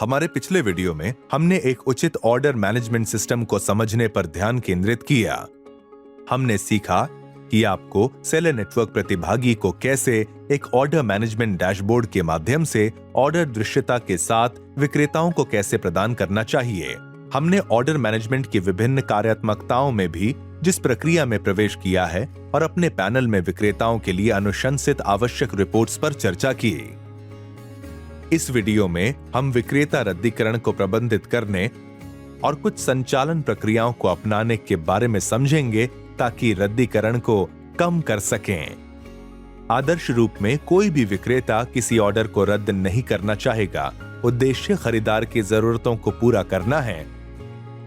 हमारे पिछले वीडियो में हमने एक उचित ऑर्डर मैनेजमेंट सिस्टम को समझने पर ध्यान केंद्रित किया। हमने सीखा कि आपको सेलर नेटवर्क प्रतिभागी को कैसे एक ऑर्डर मैनेजमेंट डैशबोर्ड के माध्यम से ऑर्डर दृश्यता के साथ विक्रेताओं को कैसे प्रदान करना चाहिए। हमने ऑर्डर मैनेजमेंट की विभिन्न कार्यात्मकताओं में भी जिस प्रक्रिया में प्रवेश किया है और अपने पैनल में विक्रेताओं के लिए अनुशंसित आवश्यक रिपोर्ट्स पर चर्चा की। इस वीडियो में हम विक्रेता रद्दीकरण को प्रबंधित करने और कुछ संचालन प्रक्रियाओं को अपनाने के बारे में समझेंगे ताकि रद्दीकरण को कम कर सकें। आदर्श रूप में कोई भी विक्रेता किसी ऑर्डर को रद्द नहीं करना चाहेगा। उद्देश्य खरीदार की जरूरतों को पूरा करना है।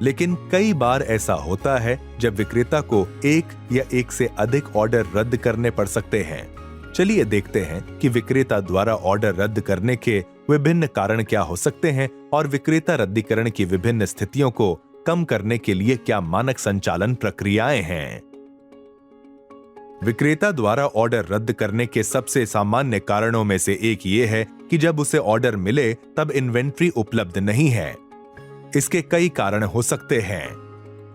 लेकिन कई बार ऐसा होता है जब विक्रेता को एक या एक से अधिक ऑर्डर रद्द करने पड़ सकते हैं। चलिए देखते हैं कि विक्रेता द्वारा ऑर्डर रद्द करने के विभिन्न कारण क्या हो सकते हैं और विक्रेता रद्दीकरण की विभिन्न स्थितियों को कम करने के लिए क्या मानक संचालन प्रक्रियाएं हैं। विक्रेता द्वारा ऑर्डर रद्द करने के सबसे सामान्य कारणों में से एक ये है कि जब उसे ऑर्डर मिले तब इन्वेंट्री उपलब्ध नहीं है। इसके कई कारण हो सकते हैं,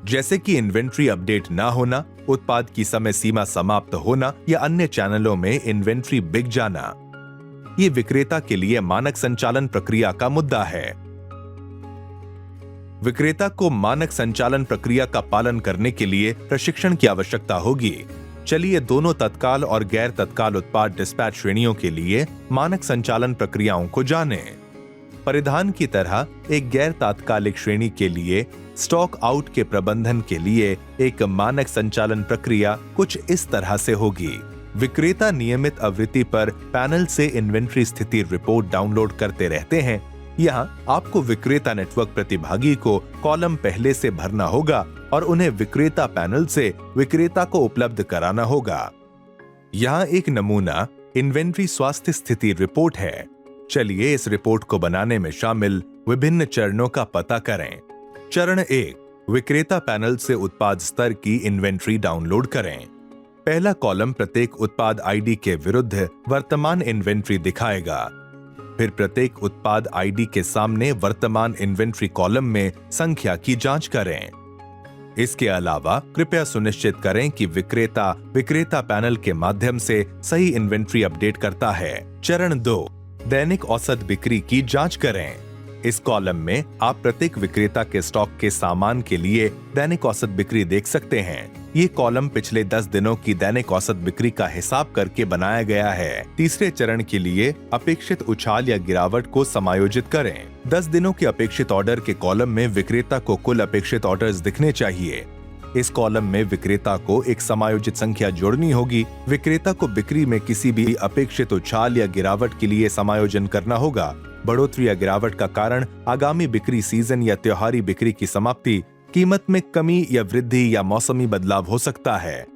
जैसे कि इन्वेंट्री अपडेट ना होना, उत्पाद की समय सीमा समाप्त होना या अन्य चैनलों में इन्वेंट्री बिक जाना। ये विक्रेता के लिए मानक संचालन प्रक्रिया का मुद्दा है। विक्रेता को मानक संचालन प्रक्रिया का पालन करने के लिए प्रशिक्षण की आवश्यकता होगी। चलिए दोनों तत्काल और गैर तत्काल उत्पाद डिस्पैच श्रेणियों के लिए मानक संचालन प्रक्रियाओं को जानें। परिधान की तरह एक गैर तात्कालिक श्रेणी के लिए स्टॉक आउट के प्रबंधन के लिए एक मानक संचालन प्रक्रिया कुछ इस तरह से होगी। विक्रेता नियमित आवृत्ति पर पैनल से इन्वेंट्री स्थिति रिपोर्ट डाउनलोड करते रहते हैं। यहाँ आपको विक्रेता नेटवर्क प्रतिभागी को कॉलम पहले से भरना होगा और उन्हें विक्रेता पैनल से विक्रेता को उपलब्ध कराना होगा। यहाँ एक नमूना इन्वेंट्री स्वास्थ्य स्थिति रिपोर्ट है। चलिए इस रिपोर्ट को बनाने में शामिल विभिन्न चरणों का पता करें। चरण 1, विक्रेता पैनल से उत्पाद स्तर की इन्वेंट्री डाउनलोड करें। पहला कॉलम प्रत्येक उत्पाद आईडी के विरुद्ध वर्तमान इन्वेंट्री दिखाएगा। फिर प्रत्येक उत्पाद आईडी के सामने वर्तमान इन्वेंट्री कॉलम में संख्या की जांच करें। इसके अलावा कृपया सुनिश्चित करें कि विक्रेता पैनल के माध्यम से सही इन्वेंट्री अपडेट करता है। चरण 2, दैनिक औसत बिक्री की जांच करें। इस कॉलम में आप प्रत्येक विक्रेता के स्टॉक के सामान के लिए दैनिक औसत बिक्री देख सकते हैं। ये कॉलम पिछले 10 दिनों की दैनिक औसत बिक्री का हिसाब करके बनाया गया है। तीसरे चरण के लिए अपेक्षित उछाल या गिरावट को समायोजित करें। 10 दिनों के अपेक्षित ऑर्डर के कॉलम में विक्रेता को कुल अपेक्षित ऑर्डर्स दिखने चाहिए। इस कॉलम में विक्रेता को एक समायोजित संख्या जोड़नी होगी। विक्रेता को बिक्री में किसी भी अपेक्षित उछाल या गिरावट के लिए समायोजन करना होगा। बढ़ोतरी या गिरावट का कारण आगामी बिक्री सीजन या त्योहारी बिक्री की समाप्ति, कीमत में कमी या वृद्धि या मौसमी बदलाव हो सकता है।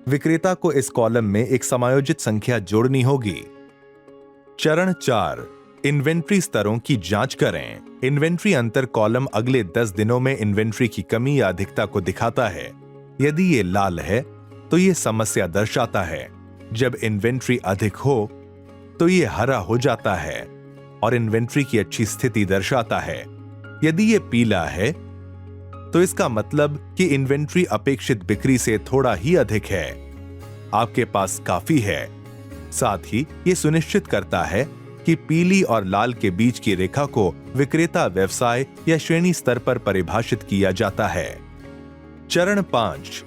विक्रेता को इस कॉलम में एक समायोजित संख्या जोड़नी होगी। चरण 4, इन्वेंट्री स्तरों की जांच करें। इन्वेंट्री अंतर कॉलम अगले 10 दिनों में इन्वेंट्री की कमी या अधिकता को दिखाता है। यदि ये लाल है तो ये समस्या दर्शाता है। जब इन्वेंट्री अधिक हो तो ये हरा हो जाता है और इन्वेंट्री की अच्छी स्थिति दर्शाता है। यदि ये पीला है तो इसका मतलब कि इन्वेंट्री अपेक्षित बिक्री से थोड़ा ही अधिक है। आपके पास काफी है। साथ ही ये सुनिश्चित करता है कि पीली और लाल के बीच की रेखा को विक्रेता व्यवसाय या श्रेणी स्तर पर परिभाषित किया जाता है। चरण 5,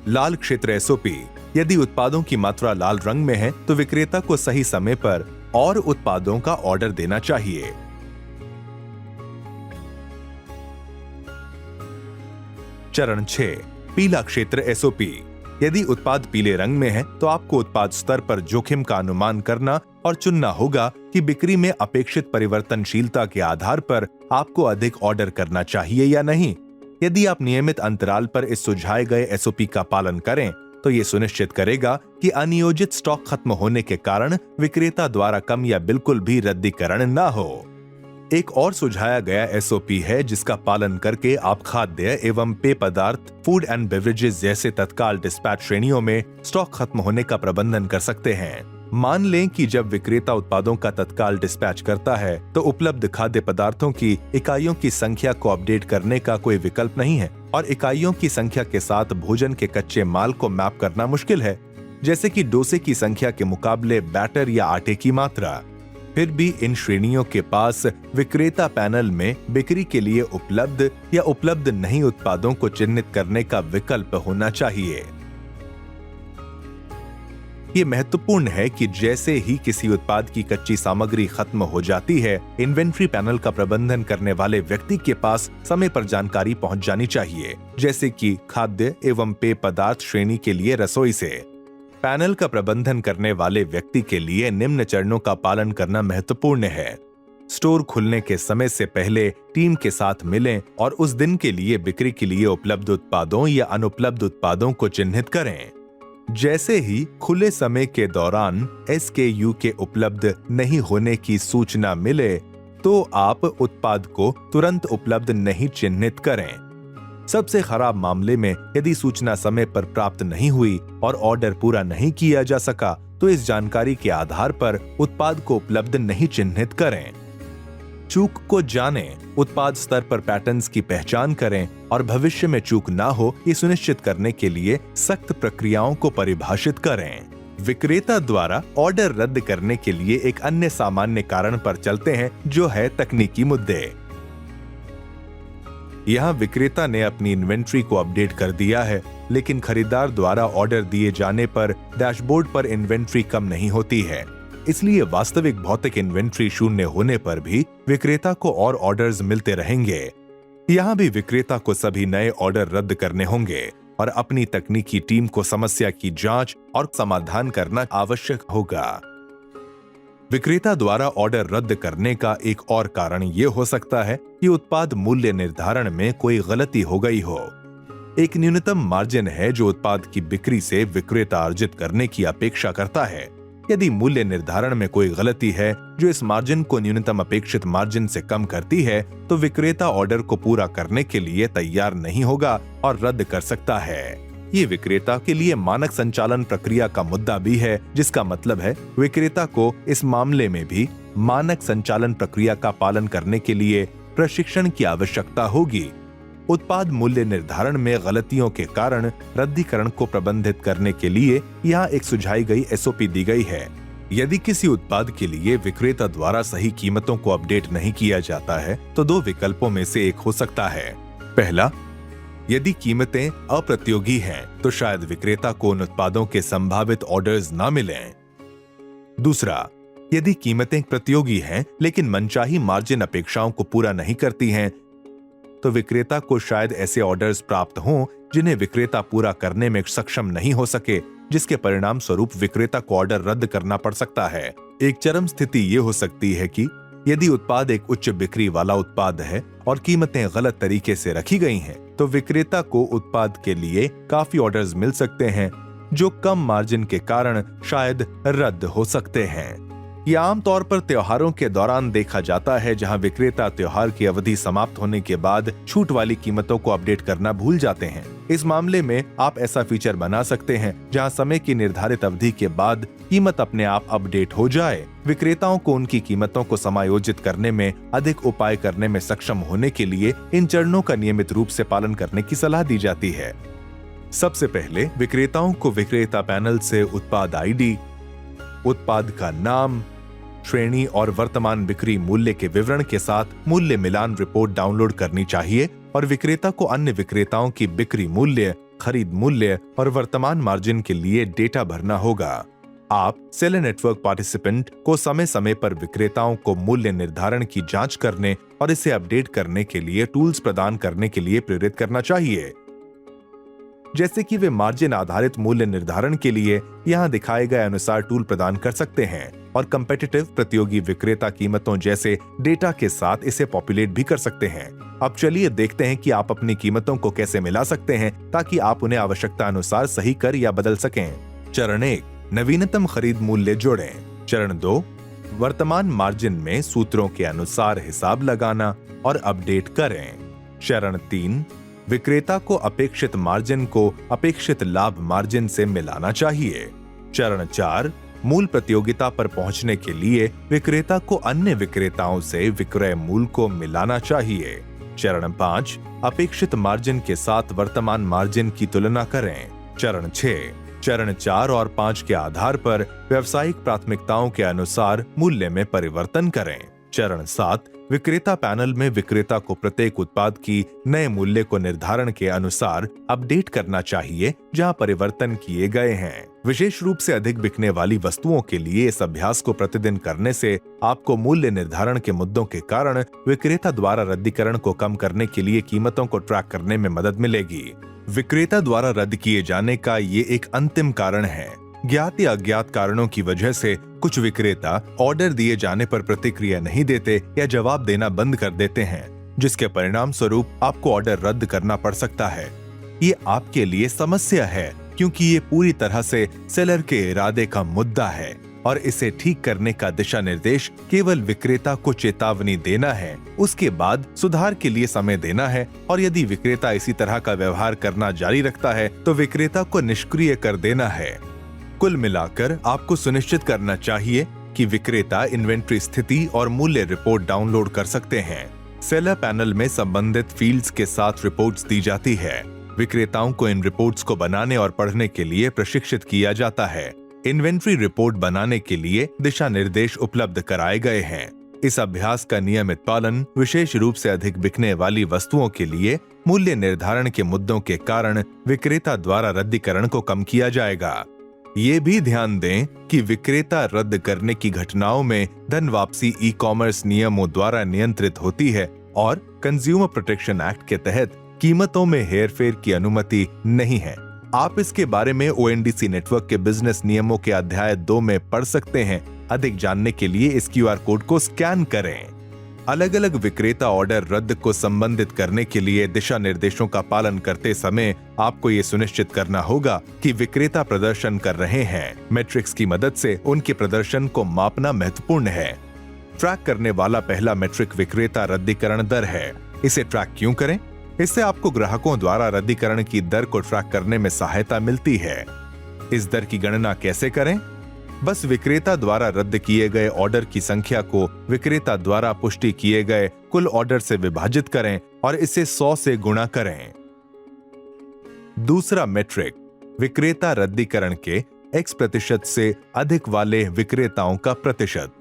लाल क्षेत्र एसओपी। यदि उत्पादों की मात्रा लाल रंग में है तो विक्रेता को सही समय पर और उत्पादों का ऑर्डर देना चाहिए। चरण 6, पीला क्षेत्र एसओपी। यदि उत्पाद पीले रंग में है तो आपको उत्पाद स्तर पर जोखिम का अनुमान करना और चुनना होगा कि बिक्री में अपेक्षित परिवर्तनशीलता के आधार पर आपको अधिक ऑर्डर करना चाहिए या नहीं। यदि आप नियमित अंतराल पर इस सुझाए गए एसओपी का पालन करें तो ये सुनिश्चित करेगा कि अनियोजित स्टॉक खत्म होने के कारण विक्रेता द्वारा कम या बिल्कुल भी रद्दीकरण न हो। एक और सुझाया गया एसओपी है जिसका पालन करके आप खाद्य एवं पेय पदार्थ, फूड एंड बेवरेजेस जैसे तत्काल डिस्पैच श्रेणियों में स्टॉक खत्म होने का प्रबंधन कर सकते हैं। मान लें कि जब विक्रेता उत्पादों का तत्काल डिस्पैच करता है तो उपलब्ध खाद्य पदार्थों की इकाइयों की संख्या को अपडेट करने का कोई विकल्प नहीं है और इकाइयों की संख्या के साथ भोजन के कच्चे माल को मैप करना मुश्किल है, जैसे कि डोसे की संख्या के मुकाबले बैटर या आटे की मात्रा। फिर भी इन श्रेणियों के पास विक्रेता पैनल में बिक्री के लिए उपलब्ध या उपलब्ध नहीं उत्पादों को चिन्हित करने का विकल्प होना चाहिए। ये महत्वपूर्ण है कि जैसे ही किसी उत्पाद की कच्ची सामग्री खत्म हो जाती है, इन्वेंट्री पैनल का प्रबंधन करने वाले व्यक्ति के पास समय पर जानकारी पहुंच जानी चाहिए, जैसे कि खाद्य एवं पेय पदार्थ श्रेणी के लिए रसोई से। पैनल का प्रबंधन करने वाले व्यक्ति के लिए निम्न चरणों का पालन करना महत्वपूर्ण है। स्टोर खुलने के समय से पहले टीम के साथ मिलें और उस दिन के लिए बिक्री के लिए उपलब्ध उत्पादों या अनुपलब्ध उत्पादों को चिन्हित करें। जैसे ही खुले समय के दौरान SKU के उपलब्ध नहीं होने की सूचना मिले तो आप उत्पाद को तुरंत उपलब्ध नहीं चिन्हित करें। सबसे खराब मामले में यदि सूचना समय पर प्राप्त नहीं हुई और ऑर्डर पूरा नहीं किया जा सका तो इस जानकारी के आधार पर उत्पाद को उपलब्ध नहीं चिन्हित करें। चूक को जानें, उत्पाद स्तर पर पैटर्न्स की पहचान करें और भविष्य में चूक ना हो ये सुनिश्चित करने के लिए सख्त प्रक्रियाओं को परिभाषित करें। विक्रेता द्वारा ऑर्डर रद्द करने के लिए एक अन्य सामान्य कारण पर चलते हैं, जो है तकनीकी मुद्दे। यहाँ विक्रेता ने अपनी इन्वेंट्री को अपडेट कर दिया है, लेकिन खरीदार द्वारा ऑर्डर दिए जाने पर डैशबोर्ड पर इन्वेंट्री कम नहीं होती है। इसलिए वास्तविक भौतिक इन्वेंट्री शून्य होने पर भी विक्रेता को और ऑर्डर्स मिलते रहेंगे। यहाँ भी विक्रेता को सभी नए ऑर्डर रद्द करने होंगे और अपनी तकनीकी टीम को समस्या की जांच और समाधान करना आवश्यक होगा। विक्रेता द्वारा ऑर्डर रद्द करने का एक और कारण ये हो सकता है कि उत्पाद मूल्य निर्धारण में कोई गलती हो गई हो। एक न्यूनतम मार्जिन है जो उत्पाद की बिक्री से विक्रेता अर्जित करने की अपेक्षा करता है। यदि मूल्य निर्धारण में कोई गलती है जो इस मार्जिन को न्यूनतम अपेक्षित मार्जिन से कम करती है तो विक्रेता ऑर्डर को पूरा करने के लिए तैयार नहीं होगा और रद्द कर सकता है। ये विक्रेता के लिए मानक संचालन प्रक्रिया का मुद्दा भी है, जिसका मतलब है विक्रेता को इस मामले में भी मानक संचालन प्रक्रिया का पालन करने के लिए प्रशिक्षण की आवश्यकता होगी। उत्पाद मूल्य निर्धारण में गलतियों के कारण रद्दीकरण को प्रबंधित करने के लिए यहाँ एक सुझाई गई SOP दी गई है। यदि किसी उत्पाद के लिए विक्रेता द्वारा सही कीमतों को अपडेट नहीं किया जाता है तो दो विकल्पों में से एक हो सकता है। पहला, यदि कीमतें अप्रतियोगी हैं तो शायद विक्रेता को उन उत्पादों के संभावित ऑर्डर्स न मिलें। दूसरा, यदि कीमतें प्रतियोगी हैं लेकिन मनचाही मार्जिन अपेक्षाओं को पूरा नहीं करती हैं तो विक्रेता को शायद ऐसे ऑर्डर्स प्राप्त हों जिन्हें विक्रेता पूरा करने में सक्षम नहीं हो सके, जिसके परिणाम स्वरूप विक्रेता को ऑर्डर रद्द करना पड़ सकता है। एक चरम स्थिति ये हो सकती है कि यदि उत्पाद एक उच्च बिक्री वाला उत्पाद है और कीमतें गलत तरीके से रखी गई हैं, तो विक्रेता को उत्पाद के लिए काफी ऑर्डर्स मिल सकते हैं जो कम मार्जिन के कारण शायद रद्द हो सकते हैं। यह आमतौर पर त्योहारों के दौरान देखा जाता है, जहां विक्रेता त्योहार की अवधि समाप्त होने के बाद छूट वाली कीमतों को अपडेट करना भूल जाते हैं। इस मामले में आप ऐसा फीचर बना सकते हैं जहां समय की निर्धारित अवधि के बाद कीमत अपने आप अपडेट हो जाए। विक्रेताओं को उनकी कीमतों को समायोजित करने में अधिक उपाय करने में सक्षम होने के लिए इन चरणों का नियमित रूप से पालन करने की सलाह दी जाती है। सबसे पहले विक्रेताओं को विक्रेता पैनल से उत्पाद ID, उत्पाद का नाम, श्रेणी और वर्तमान बिक्री मूल्य के विवरण के साथ मूल्य मिलान रिपोर्ट डाउनलोड करनी चाहिए और विक्रेता को अन्य विक्रेताओं की बिक्री मूल्य, खरीद मूल्य और वर्तमान मार्जिन के लिए डेटा भरना होगा। आप सेलर नेटवर्क पार्टिसिपेंट को समय समय पर विक्रेताओं को मूल्य निर्धारण की जांच करने और इसे अपडेट करने के लिए टूल्स प्रदान करने के लिए प्रेरित करना चाहिए, जैसे कि वे मार्जिन आधारित मूल्य निर्धारण के लिए यहाँ दिखाए गए अनुसार टूल प्रदान कर सकते हैं और कंपेटिटिव प्रतियोगी विक्रेता कीमतों जैसे डेटा के साथ इसे पॉपुलेट भी कर सकते हैं। अब चलिए देखते हैं कि आप अपनी कीमतों को कैसे मिला सकते हैं ताकि आप उन्हें आवश्यकता अनुसार सही कर या बदल सकें। चरण 1, नवीनतम खरीद मूल्य जोड़ें। चरण 2, वर्तमान मार्जिन में सूत्रों के अनुसार हिसाब लगाना और अपडेट करें। चरण 3, विक्रेता को अपेक्षित मार्जिन को अपेक्षित लाभ मार्जिन से मिलाना चाहिए। चरण 4, मूल प्रतियोगिता पर पहुंचने के लिए विक्रेता को अन्य विक्रेताओं से विक्रय मूल्य को मिलाना चाहिए। चरण 5, अपेक्षित मार्जिन के साथ वर्तमान मार्जिन की तुलना करें। चरण 6, चरण 4 और 5 के आधार पर व्यावसायिक प्राथमिकताओं के अनुसार मूल्य में परिवर्तन करें। चरण 7, विक्रेता पैनल में विक्रेता को प्रत्येक उत्पाद की नए मूल्य को निर्धारण के अनुसार अपडेट करना चाहिए जहां परिवर्तन किए गए हैं। विशेष रूप से अधिक बिकने वाली वस्तुओं के लिए इस अभ्यास को प्रतिदिन करने से आपको मूल्य निर्धारण के मुद्दों के कारण विक्रेता द्वारा रद्दीकरण को कम करने के लिए कीमतों को ट्रैक करने में मदद मिलेगी। विक्रेता द्वारा रद्द किए जाने का ये एक अंतिम कारण है। ज्ञात या अज्ञात कारणों की वजह से कुछ विक्रेता ऑर्डर दिए जाने पर प्रतिक्रिया नहीं देते या जवाब देना बंद कर देते हैं, जिसके परिणाम स्वरूप आपको ऑर्डर रद्द करना पड़ सकता है। ये आपके लिए समस्या है क्योंकि ये पूरी तरह से सेलर के इरादे का मुद्दा है और इसे ठीक करने का दिशा निर्देश केवल विक्रेता को चेतावनी देना है, उसके बाद सुधार के लिए समय देना है और यदि विक्रेता इसी तरह का व्यवहार करना जारी रखता है तो विक्रेता को निष्क्रिय कर देना है। कुल मिलाकर आपको सुनिश्चित करना चाहिए कि विक्रेता इन्वेंट्री स्थिति और मूल्य रिपोर्ट डाउनलोड कर सकते हैं। सेलर पैनल में संबंधित फील्ड्स के साथ रिपोर्ट्स दी जाती है। विक्रेताओं को इन रिपोर्ट्स को बनाने और पढ़ने के लिए प्रशिक्षित किया जाता है। इन्वेंट्री रिपोर्ट बनाने के लिए दिशा निर्देश उपलब्ध कराए गए हैं। इस अभ्यास का नियमित पालन विशेष रूप से अधिक बिकने वाली वस्तुओं के लिए मूल्य निर्धारण के मुद्दों के कारण विक्रेता द्वारा रद्दीकरण को कम किया जाएगा। ये भी ध्यान दें कि विक्रेता रद्द करने की घटनाओं में धन वापसी ई-कॉमर्स नियमों द्वारा नियंत्रित होती है और कंज्यूमर प्रोटेक्शन एक्ट के तहत कीमतों में हेरफेर की अनुमति नहीं है। आप इसके बारे में ओएनडीसी नेटवर्क के बिजनेस नियमों के अध्याय 2 में पढ़ सकते हैं। अधिक जानने के लिए इस क्यूआर कोड को स्कैन करें। अलग अलग विक्रेता ऑर्डर रद्द को संबंधित करने के लिए दिशा निर्देशों का पालन करते समय आपको ये सुनिश्चित करना होगा कि विक्रेता प्रदर्शन कर रहे हैं। मैट्रिक्स की मदद से उनके प्रदर्शन को मापना महत्वपूर्ण है। ट्रैक करने वाला पहला मैट्रिक विक्रेता रद्दीकरण दर है। इसे ट्रैक क्यों करें? इससे आपको ग्राहकों द्वारा रद्दीकरण की दर को ट्रैक करने में सहायता मिलती है। इस दर की गणना कैसे करें? बस विक्रेता द्वारा रद्द किए गए ऑर्डर की संख्या को विक्रेता द्वारा पुष्टि किए गए कुल ऑर्डर से विभाजित करें और इसे 100 से गुणा करें। दूसरा मैट्रिक, विक्रेता रद्दीकरण के X% से अधिक वाले विक्रेताओं का प्रतिशत।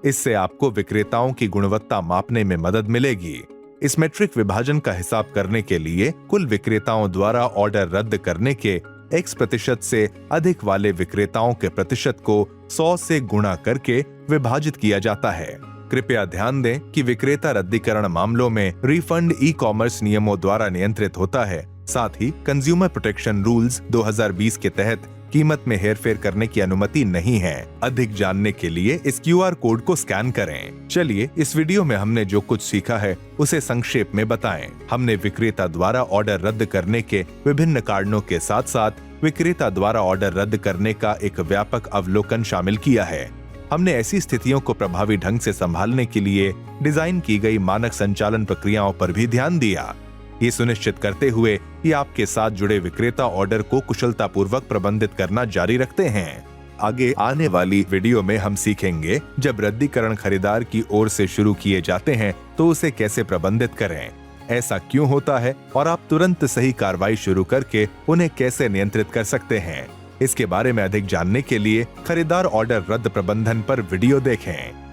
इससे आपको विक्रेताओं की गुणवत्ता मापने में मदद मिलेगी। इस मैट्रिक विभाजन का हिसाब करने के लिए कुल विक्रेताओं द्वारा ऑर्डर रद्द करने के X% से अधिक वाले विक्रेताओं के प्रतिशत को 100 से गुणा करके विभाजित किया जाता है। कृपया ध्यान दें कि विक्रेता रद्दीकरण मामलों में रिफंड ई-कॉमर्स नियमों द्वारा नियंत्रित होता है। साथ ही कंज्यूमर प्रोटेक्शन रूल्स 2020 के तहत कीमत में हेरफेर करने की अनुमति नहीं है। अधिक जानने के लिए इस क्यूआर कोड को स्कैन करें। चलिए इस वीडियो में हमने जो कुछ सीखा है उसे संक्षेप में बताएं। हमने विक्रेता द्वारा ऑर्डर रद्द करने के विभिन्न कारणों के साथ साथ विक्रेता द्वारा ऑर्डर रद्द करने का एक व्यापक अवलोकन शामिल किया है। हमने ऐसी स्थितियों को प्रभावी ढंग से संभालने के लिए डिजाइन की गई मानक संचालन प्रक्रियाओं पर भी ध्यान दिया, ये सुनिश्चित करते हुए कि आपके साथ जुड़े विक्रेता ऑर्डर को कुशलतापूर्वक प्रबंधित करना जारी रखते हैं। आगे आने वाली वीडियो में हम सीखेंगे जब रद्दीकरण खरीदार की ओर से शुरू किए जाते हैं तो उसे कैसे प्रबंधित करें, ऐसा क्यों होता है और आप तुरंत सही कार्रवाई शुरू करके उन्हें कैसे नियंत्रित कर सकते हैं। इसके बारे में अधिक जानने के लिए खरीदार ऑर्डर रद्द प्रबंधन पर वीडियो देखें।